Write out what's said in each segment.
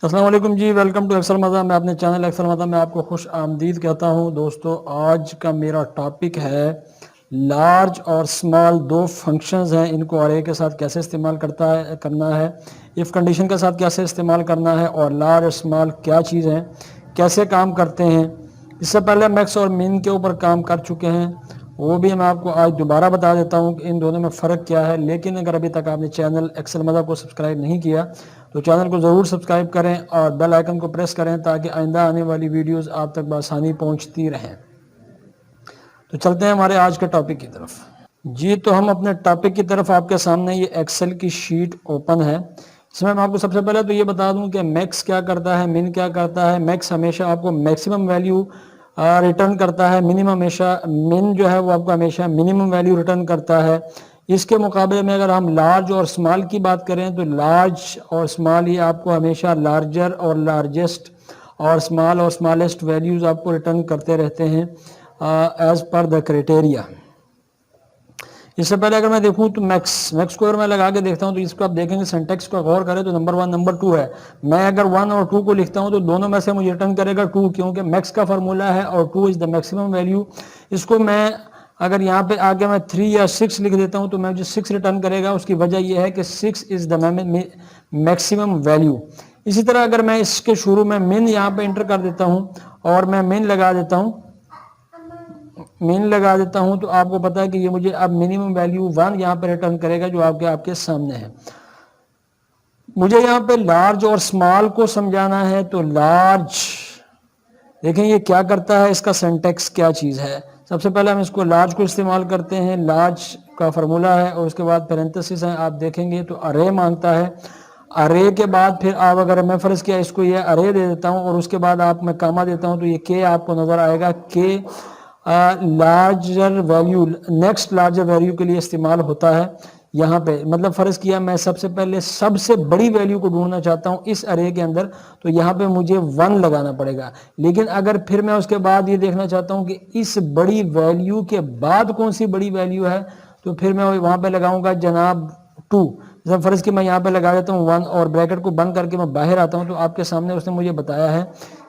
अस्सलाम वालेकुम जी, welcome to axle मज़ा। मैं अपने चैनल एक्सल मज़ा में आपको खुश आमदीद कहता हूं। दोस्तों, आज का मेरा टॉपिक है लार्ज और स्मॉल दो फंक्शंस हैं, इनको अरे के साथ कैसे इस्तेमाल करना है, इफ़ कंडीशन के साथ कैसे इस्तेमाल करना है, और लार्ज और स्मॉल क्या चीज़ हैं, कैसे काम करते हैं। इससे पहले मैक्स और मिन के ऊपर काम कर चुके हैं, वो भी मैं आपको आज दोबारा बता देता हूँ कि इन दोनों में फ़र्क क्या है। लेकिन अगर अभी तक आपने चैनल एक्सल मज़ा को सब्सक्राइब नहीं किया तो चैनल को ज़रूर सब्सक्राइब करें और बेल आइकन को प्रेस करें ताकि आइंदा आने वाली वीडियोस आप तक बआसानी पहुंचती रहें। तो चलते हैं हमारे आज के टॉपिक की तरफ। जी, तो हम अपने टॉपिक की तरफ, आपके सामने ये एक्सेल की शीट ओपन है। इसमें मैं आपको सबसे पहले तो ये बता दूं कि मैक्स क्या करता है, मिन क्या करता है। मैक्स हमेशा आपको मैक्सिमम वैल्यू रिटर्न करता है, मिन जो है वो आपको हमेशा मिनिमम वैल्यू रिटर्न करता है। इसके मुकाबले में अगर हम लार्ज और स्मॉल की बात करें तो लार्ज और स्मॉल ही आपको हमेशा लार्जर और लार्जेस्ट और स्मॉलेस्ट वैल्यूज़ आपको रिटर्न करते रहते हैं एज पर द क्राइटेरिया। इससे पहले अगर मैं देखूं तो मैक्स को अगर मैं लगा के देखता हूं तो इसको आप देखेंगे, सिंटेक्स को गौर करें तो नंबर 1 नंबर 2 है। मैं अगर 1 और 2 को लिखता हूं तो दोनों में से मुझे रिटर्न करेगा 2, क्योंकि मैक्स का फार्मूला है और 2 इज द मैक्सिमम वैल्यू। इसको मैं अगर यहाँ पे आगे मैं 3 या 6 लिख देता हूँ तो मैं जो 6 रिटर्न करेगा उसकी वजह यह है कि 6 इज द मैक्सिमम वैल्यू। इसी तरह अगर मैं इसके शुरू में मिन यहाँ पे इंटर कर देता हूँ और मैं मिन लगा देता हूं तो आपको पता है कि ये मुझे अब मिनिमम वैल्यू 1 यहाँ पे रिटर्न करेगा जो आपके सामने है। मुझे यहाँ पे लार्ज और स्मॉल को समझाना है तो लार्ज देखें ये क्या करता है, इसका सिंटेक्स क्या चीज़ है। सबसे पहले हम इसको लार्ज को इस्तेमाल करते हैं। लार्ज का फार्मूला है और उसके बाद पैरेंथेसिस है, आप देखेंगे तो अरे मांगता है। अरे के बाद फिर आप, अगर मैं फर्ज किया इसको ये अरे दे देता हूँ और उसके बाद आप मैं कामा देता हूँ तो ये के आपको नजर आएगा। के larger value, next larger value के लिए इस्तेमाल होता है यहाँ पे। मतलब फ़र्ज़ किया मैं सबसे पहले सबसे बड़ी वैल्यू को ढूंढना चाहता हूँ इस अरे के अंदर, तो यहाँ पे मुझे 1 लगाना पड़ेगा। लेकिन अगर फिर मैं उसके बाद ये देखना चाहता हूँ कि इस बड़ी वैल्यू के बाद कौन सी बड़ी वैल्यू है, तो फिर मैं वहाँ पे लगाऊंगा जनाब 2। जैसे फ़र्ज़ कि मैं यहाँ पे लगा देता हूँ 1 और ब्रैकेट को बंद करके मैं बाहर आता हूँ तो आपके सामने उसने मुझे बताया है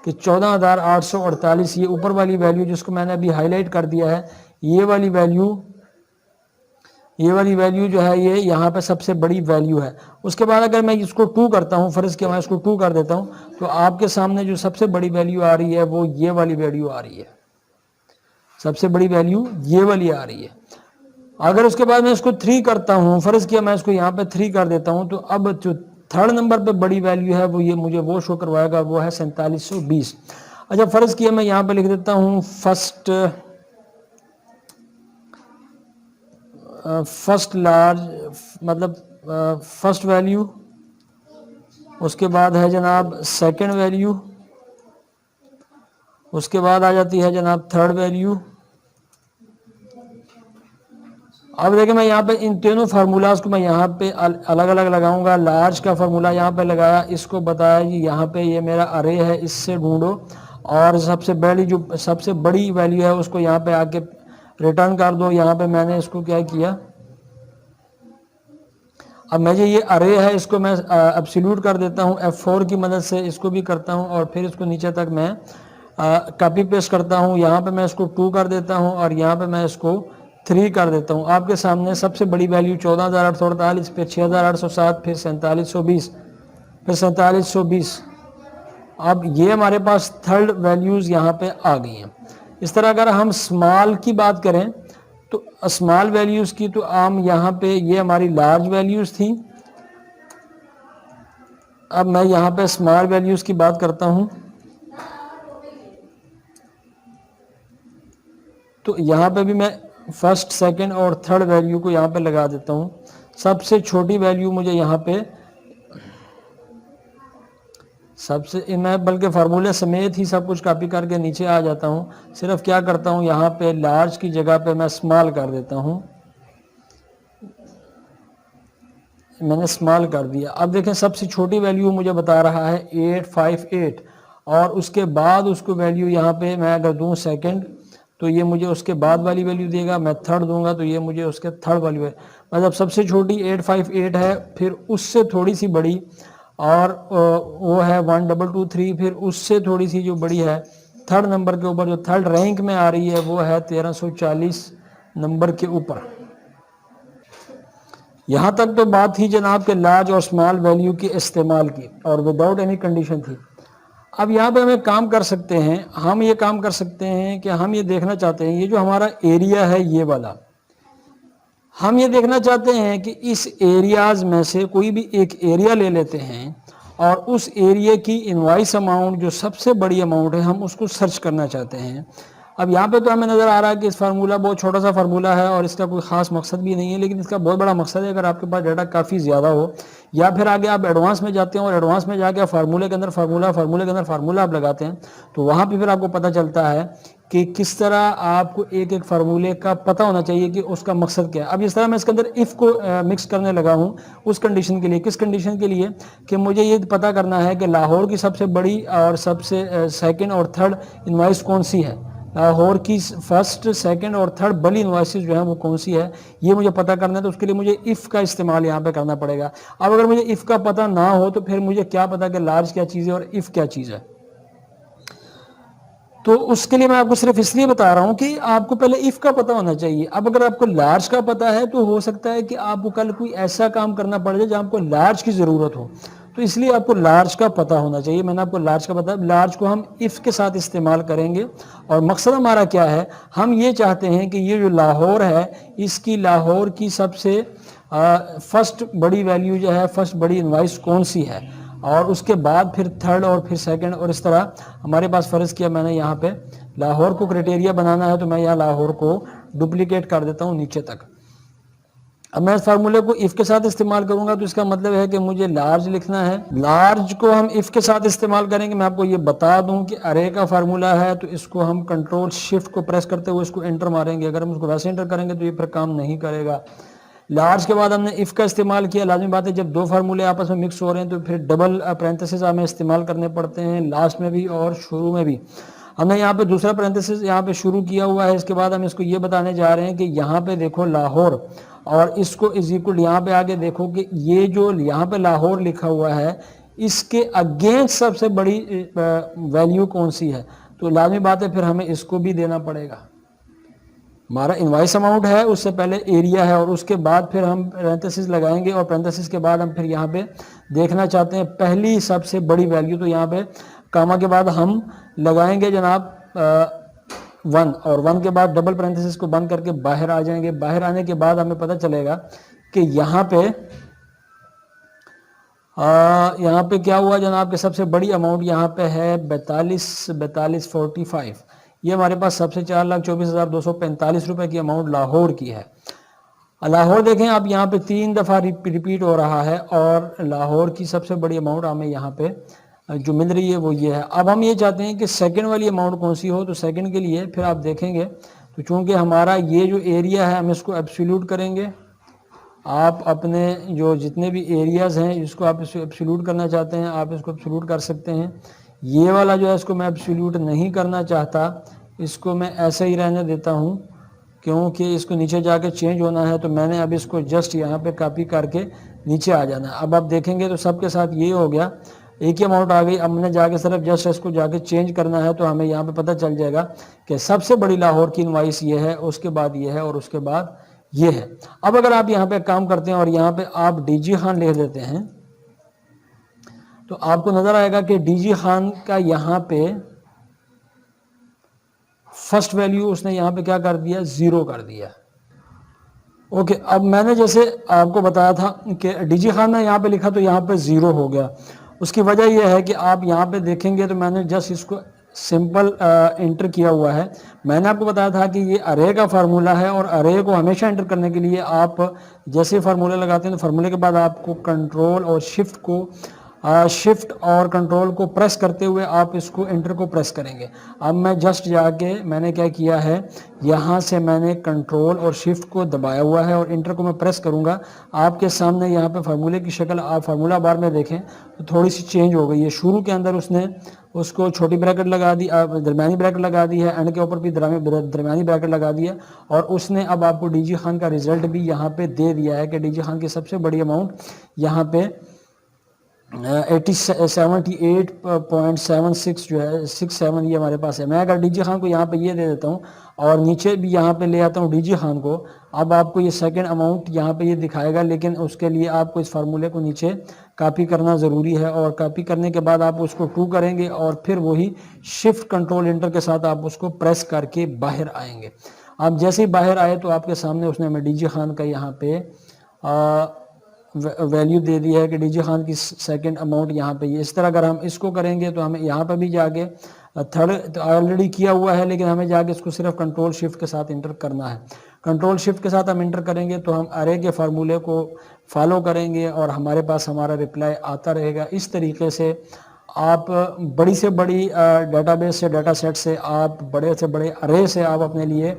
कि 14,848, ये ऊपर वाली वैल्यू जिसको मैंने अभी हाईलाइट कर दिया है, ये वाली वैल्यू जो है ये यहाँ पे सबसे बड़ी वैल्यू है। उसके बाद अगर मैं इसको 2 करता हूँ, फ़र्ज़ कि मैं इसको 2 कर देता हूँ तो आपके सामने जो सबसे बड़ी वैल्यू आ रही है वो ये वाली वैल्यू आ रही है। सबसे बड़ी वैल्यू ये वाली आ रही है। अगर उसके बाद मैं इसको 3 करता हूँ, फ़र्ज़ किया मैं इसको यहाँ पे 3 कर देता हूँ तो अब जो थर्ड नंबर पे बड़ी वैल्यू है वो ये मुझे वो शो करवाएगा, वो है 4720। अच्छा, फ़र्ज़ किया मैं यहाँ पे लिख देता हूँ फर्स्ट लार्ज, मतलब फर्स्ट वैल्यू, उसके बाद है जनाब सेकंड वैल्यू, उसके बाद आ जाती है जनाब थर्ड वैल्यू। अब देखिए मैं यहाँ पे इन तीनों फार्मूलाज को मैं यहाँ पे अलग अलग लगाऊंगा। लार्ज का फार्मूला यहाँ पे लगाया, इसको बताया जी यहाँ पे ये मेरा अरे है, इससे ढूंढो, और सबसे बड़ी वैल्यू है उसको यहाँ पे आके रिटर्न कर दो। यहाँ पे मैंने इसको क्या किया, अब मैं ये अरे है इसको मैं एब्सोल्यूट कर देता हूँ F4 की मदद से, इसको भी करता हूँ और फिर इसको नीचे तक मैं कॉपी पेस्ट करता हूँ। यहाँ पे मैं इसको 2 कर देता हूँ और यहाँ पे मैं इसको 3 कर देता हूँ। आपके सामने सबसे बड़ी वैल्यू 14,848, फिर 6,807, फिर 4720, फिर 4720। अब ये हमारे पास थर्ड वैल्यूज़ यहाँ पे आ गई हैं। इस तरह अगर हम स्मॉल की बात करें तो स्मॉल वैल्यूज़ की तो आम यहाँ पे ये हमारी लार्ज वैल्यूज़ थी। अब मैं यहाँ पे स्मॉल वैल्यूज़ की बात करता हूँ तो यहाँ पे भी मैं फर्स्ट, सेकंड और थर्ड वैल्यू को यहाँ पे लगा देता हूँ। सबसे छोटी वैल्यू मुझे यहाँ पे मैं बल्कि फार्मूले समेत ही सब कुछ कॉपी करके नीचे आ जाता हूँ। सिर्फ क्या करता हूँ, यहाँ पे लार्ज की जगह पे मैं स्मॉल कर देता हूँ। मैंने स्मॉल कर दिया। अब देखें सबसे छोटी वैल्यू मुझे बता रहा है 858 और उसके बाद उसको वैल्यू यहाँ पे मैं अगर दूँ सेकंड तो ये मुझे उसके बाद वाली वैल्यू देगा। मैं थर्ड दूंगा तो ये मुझे उसके थर्ड वाली वैल्यू, मतलब सबसे छोटी 858 है, फिर उससे थोड़ी सी बड़ी और वो है 1223, फिर उससे थोड़ी सी जो बड़ी है थर्ड नंबर के ऊपर, जो थर्ड रैंक में आ रही है वो है 1340 नंबर के ऊपर। यहाँ तक तो बात थी जनाब के लार्ज और स्मॉल वैल्यू के इस्तेमाल की और विदाउट एनी कंडीशन थी। अब यहाँ पे हम एक काम कर सकते हैं, हम ये काम कर सकते हैं कि हम ये देखना चाहते हैं, ये जो हमारा एरिया है ये वाला, हम ये देखना चाहते हैं कि इस एरियाज में से कोई भी एक एरिया ले लेते हैं और उस एरिया की इनवाइस अमाउंट जो सबसे बड़ी अमाउंट है हम उसको सर्च करना चाहते हैं। अब यहाँ पे तो हमें नज़र आ रहा है कि इस फार्मूला बहुत छोटा सा फार्मूला है और इसका कोई ख़ास मकसद भी नहीं है, लेकिन इसका बहुत बड़ा मकसद है अगर आपके पास डाटा काफ़ी ज़्यादा हो या फिर आगे आप एडवांस में जाते हैं और एडवांस में जाके फार्मूले के अंदर फार्मूला आप लगाते हैं, तो वहाँ पर फिर आपको पता चलता है कि किस तरह आपको एक एक फार्मूले का पता होना चाहिए कि उसका मकसद क्या है। अब इस तरह मैं इसके अंदर इफ़ को मिक्स करने लगा हूँ उस कंडीशन के लिए, किस कंडीशन के लिए कि मुझे ये पता करना है कि लाहौर की सबसे बड़ी और सबसे सेकंड और थर्ड इनवाइस कौन सी है, लाहौर की फर्स्ट सेकंड और थर्ड बड़ी इनवाइसेस जो है वो कौन सी है, ये मुझे पता करना है। तो उसके लिए मुझे इफ़ का इस्तेमाल यहाँ पे करना पड़ेगा। अब अगर मुझे इफ़ का पता ना हो तो फिर मुझे क्या पता कि लार्ज क्या चीज़ है और इफ़ क्या चीज़ है। तो उसके लिए मैं आपको सिर्फ इसलिए बता रहा हूं कि आपको पहले इफ का पता होना चाहिए। अब अगर आपको लार्ज का पता है तो हो सकता है कि आपको कल कोई ऐसा काम करना पड़ जाए जहां आपको लार्ज की जरूरत हो, तो इसलिए आपको लार्ज का पता होना चाहिए। मैंने आपको लार्ज का पता, लार्ज को हम इफ के साथ इस्तेमाल करेंगे और मकसद हमारा क्या है, हम ये चाहते हैं कि ये जो लाहौर है इसकी लाहौर की सबसे फर्स्ट बड़ी वैल्यू जो है, फर्स्ट बड़ी इनवाइस कौन सी है और उसके बाद फिर थर्ड और फिर सेकंड, और इस तरह हमारे पास फ़र्ज़ किया मैंने यहाँ पे लाहौर को क्राइटेरिया बनाना है तो मैं यहाँ लाहौर को डुप्लीकेट कर देता हूँ नीचे तक। अब मैं इस फार्मूले को इफ़ के साथ इस्तेमाल करूंगा तो इसका मतलब है कि मुझे लार्ज लिखना है। लार्ज को हम इफ़ के साथ इस्तेमाल करेंगे। मैं आपको ये बता दूं कि अरे का फार्मूला है तो इसको हम कंट्रोल शिफ्ट को प्रेस करते हुए इसको एंटर मारेंगे। अगर हम उसको वैसे एंटर करेंगे तो ये फिर काम नहीं करेगा। लार्ज के बाद हमने इफ़ का इस्तेमाल किया। लाजमी बात है जब दो फार्मूले आपस में मिक्स हो रहे हैं तो फिर डबल पैरेंथेसिस हमें इस्तेमाल करने पड़ते हैं, लास्ट में भी और शुरू में भी। हमने यहाँ पे दूसरा पैरेंथेसिस यहाँ पे शुरू किया हुआ है। इसके बाद हम इसको ये बताने जा रहे हैं कि यहाँ पे देखो लाहौर और इसको इज इक्वल, यहाँ पे आगे देखो कि ये जो यहाँ पे लाहौर लिखा हुआ है इसके अगेंस्ट सबसे बड़ी वैल्यू कौन सी है। तो लाजमी बात है फिर हमें इसको भी देना पड़ेगा। हमारा इनवाइस अमाउंट है, उससे पहले एरिया है और उसके बाद फिर हम पैरेंथेसिस लगाएंगे और पैरेंथेसिस के बाद हम फिर यहाँ पे देखना चाहते हैं पहली सबसे बड़ी वैल्यू। तो यहाँ पे कामा के बाद हम लगाएंगे जनाब 1 और 1 के बाद डबल पैरेंथेसिस को बंद करके बाहर आ जाएंगे। बाहर आने के बाद हमें पता चलेगा कि यहाँ पे क्या हुआ जनाब कि सबसे बड़ी अमाउंट यहाँ पे है 4245। ये हमारे पास सबसे 4,24,245 रुपए की अमाउंट लाहौर की है। लाहौर देखें आप यहाँ पे 3 दफ़ा रिपीट हो रहा है और लाहौर की सबसे बड़ी अमाउंट हमें यहाँ पे जो मिल रही है वो ये है। अब हम ये चाहते हैं कि सेकंड वाली अमाउंट कौन सी हो, तो सेकंड के लिए फिर आप देखेंगे तो चूंकि हमारा ये जो एरिया है हम इसको एब्सोल्यूट करेंगे। आप अपने जो जितने भी एरियाज़ हैं इसको आप इसको एब्सोल्यूट करना चाहते हैं आप इसको एब्सोल्यूट कर सकते हैं। ये वाला जो है इसको मैं एब्सोल्यूट नहीं करना चाहता, इसको मैं ऐसे ही रहने देता हूँ क्योंकि इसको नीचे जाके चेंज होना है। तो मैंने अब इसको जस्ट यहाँ पे कॉपी करके नीचे आ जाना है। अब आप देखेंगे तो सबके साथ ये हो गया, एक ही अमाउंट आ गई। अब मैंने जाके सिर्फ जस्ट इसको जाके चेंज करना है तो हमें यहाँ पे पता चल जाएगा कि सबसे बड़ी लाहौर की इनवाइस ये है, उसके बाद ये है और उसके बाद ये है। अब अगर आप यहाँ पे काम करते हैं और यहाँ पे आप डीजी खान लिख देते हैं तो आपको नजर आएगा कि डीजी खान का यहाँ पे फर्स्ट वैल्यू उसने यहाँ पे क्या कर दिया, 0 कर दिया। ओके, अब मैंने जैसे आपको बताया था कि डीजी खान ने यहाँ पे लिखा तो यहाँ पे 0 हो गया। उसकी वजह यह है कि आप यहाँ पे देखेंगे तो मैंने जस्ट इसको सिंपल एंटर किया हुआ है। मैंने आपको बताया था कि ये अरे का फार्मूला है और अरे को हमेशा एंटर करने के लिए आप जैसे फार्मूले लगाते हैं तो फार्मूले के बाद आपको कंट्रोल और शिफ्ट और कंट्रोल को प्रेस करते हुए आप इसको एंटर को प्रेस करेंगे। अब मैं जस्ट जाके मैंने क्या किया है, यहाँ से मैंने कंट्रोल और शिफ्ट को दबाया हुआ है और एंटर को मैं प्रेस करूँगा। आपके सामने यहाँ पे फार्मूले की शक्ल आप फार्मूला बार में देखें तो थोड़ी सी चेंज हो गई है। शुरू के अंदर उसने उसको छोटी ब्रैकेट लगा दी, दरमियानी ब्रैकेट लगा दी है, एंड के ऊपर भी दरमियानी ब्रैकेट लगा दी है और उसने अब आपको डीजी खान का रिजल्ट भी यहाँ पे दे दिया है कि डीजी खान की सबसे बड़ी अमाउंट यहाँ पे 78.76 जो है 67 ये हमारे पास है। मैं अगर डीजी खान को यहाँ पे ये दे देता हूँ और नीचे भी यहाँ पे ले आता हूँ डीजी खान को, अब आपको ये सेकंड अमाउंट यहाँ पे ये दिखाएगा, लेकिन उसके लिए आपको इस फार्मूले को नीचे कॉपी करना ज़रूरी है। और कॉपी करने के बाद आप उसको 2 करेंगे और फिर वही शिफ्ट कंट्रोल इंटर के साथ आप उसको प्रेस करके बाहर आएंगे। आप जैसे ही बाहर आए तो आपके सामने उसने हमें डीजी खान का यहाँ पे वैल्यू दे दी है कि डीजी खान की सेकंड अमाउंट यहाँ पे इस तरह अगर हम इसको करेंगे तो हमें यहाँ पे भी जाके थर्ड तो ऑलरेडी किया हुआ है, लेकिन हमें जाके इसको सिर्फ कंट्रोल शिफ्ट के साथ इंटर करना है। कंट्रोल शिफ्ट के साथ हम इंटर करेंगे तो हम अरे के फार्मूले को फॉलो करेंगे और हमारे पास हमारा रिप्लाई आता रहेगा। इस तरीके से आप बड़ी से बड़ी डेटाबेस से डाटा सेट से आप बड़े से बड़े अरे से आप अपने लिए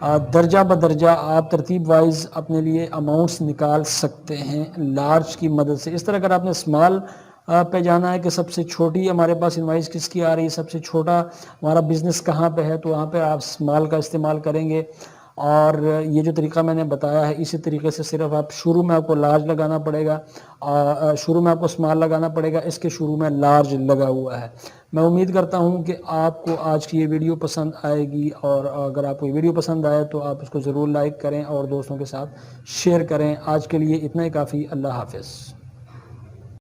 दर्जा बदर्जा आप तरतीब वाइज अपने लिए अमाउंट्स निकाल सकते हैं लार्ज की मदद से। इस तरह अगर आपने स्मॉल पे जाना है कि सबसे छोटी हमारे पास इनवाइस किसकी आ रही है, सबसे छोटा हमारा बिजनेस कहाँ पे है, तो वहाँ पे आप स्मॉल का इस्तेमाल करेंगे। और ये जो तरीका मैंने बताया है इसी तरीके से सिर्फ आप शुरू में आपको लार्ज लगाना पड़ेगा, शुरू में आपको स्मॉल लगाना पड़ेगा, इसके शुरू में लार्ज लगा हुआ है। मैं उम्मीद करता हूँ कि आपको आज की ये वीडियो पसंद आएगी, और अगर आपको ये वीडियो पसंद आए तो आप इसको ज़रूर लाइक करें और दोस्तों के साथ शेयर करें। आज के लिए इतना ही काफ़ी। अल्लाह हाफ़िज़।